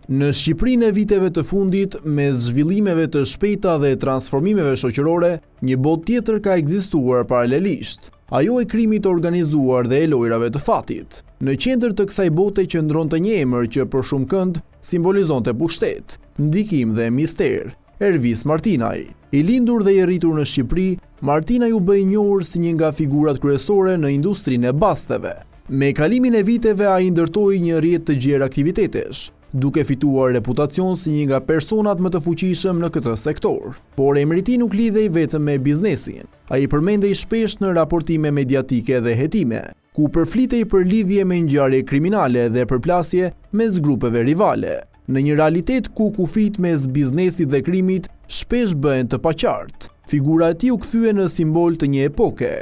Në Shqipërinë e viteve të fundit, me zhvillimeve të shpejta dhe transformimeve shoqërore, një botë tjetër ka ekzistuar paralelisht, ajo e krimit organizuar dhe e lojrave të fatit. Në qendër të kësaj bote qëndronte një emër që për shumë kënd simbolizonte pushtet, ndikim dhe mister, Ervis Martinaj. I lindur dhe i rritur në Shqipëri, Martinaj u bë i njohur si një nga figurat kryesore në industrinë e basteve. Me kalimin e viteve ai ndërtoi një rrjet të gjerë aktivitetesh, duke fituar reputacion si një nga personat më të fuqishëm në këtë sektor. Por emri i tij nuk lidhej vetëm me biznesin. Ai përmendej shpesh në raportime mediatike dhe hetime, ku përflitej për lidhje me ngjarje kriminale dhe përplasje mes grupeve rivale, në një realitet ku kufit mes biznesit dhe krimit shpesh bëhen të paqartë. Figura e tij u kthye në simbol të një epokë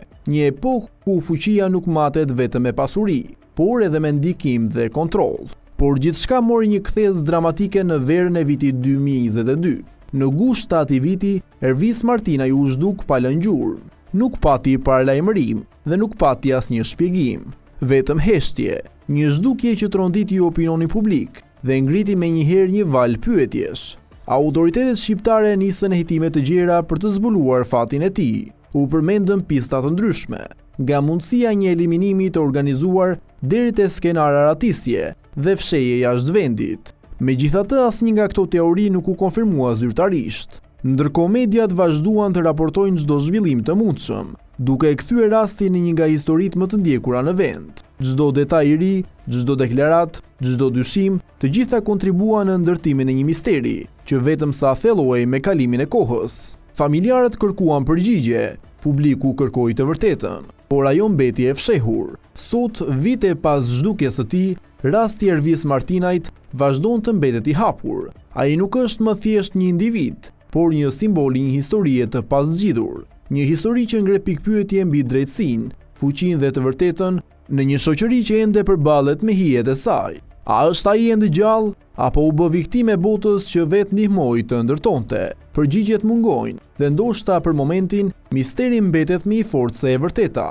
ku fuqia nuk matet vetëm me pasuri, por edhe me ndikim dhe kontroll. Por gjithçka mori një kthes dramatike në verën e vitit 2022. Në gusht të atij viti, Ervis Martinaj u zhduk pa lënë gjurmë. Nuk pati paralajmërim dhe nuk pati asnjë shpjegim, vetëm heshtje, një zhdukje që tronditi opinionin publik dhe ngriti menjëherë një val pyetjesh. Autoritetet shqiptare nisën hetime të gjera për të zbuluar fatin e tij. U përmendën pista të ndryshme, nga mundësia një eliminimi të organizuar deri te skenara ratisje dhe fshehje jashtë vendit. Megjithatë, asnjë nga këto teori nuk u konfirmua zyrtarisht. Ndërkohë mediat vazhduan të raportojnë çdo zhvillim të mundshëm, duke e kthyer rastin në një nga historitë më të ndjekura në vend. Çdo detaj i ri, çdo deklaratë, çdo dyshim, të gjitha kontribuan në ndërtimin e një misteri, që vetëm sa thellohej me kalimin e kohës. Familjarët kërkuan përgjigje, publiku kërkoi të vërtetën, por ajo mbeti e fshehur. Sot, vite pas zhdukjes së tij, rasti Ervis Martinajt vazhdon të mbetet i hapur. Ai nuk është më thjesht një individ, por një simbol i një historie të paszgjidhur, një histori që ngre pikpyetje mbi drejtësinë, fuqinë dhe të vërtetën në një shoqëri që ende përballet me hijet e saj. A është ai ende gjallë, apo u bë viktime botës që vetë ndihmoi të ndërtonte? Përgjigjet mungojnë dhe ndoshta për momentin misteri mbetet me forcë e vërteta.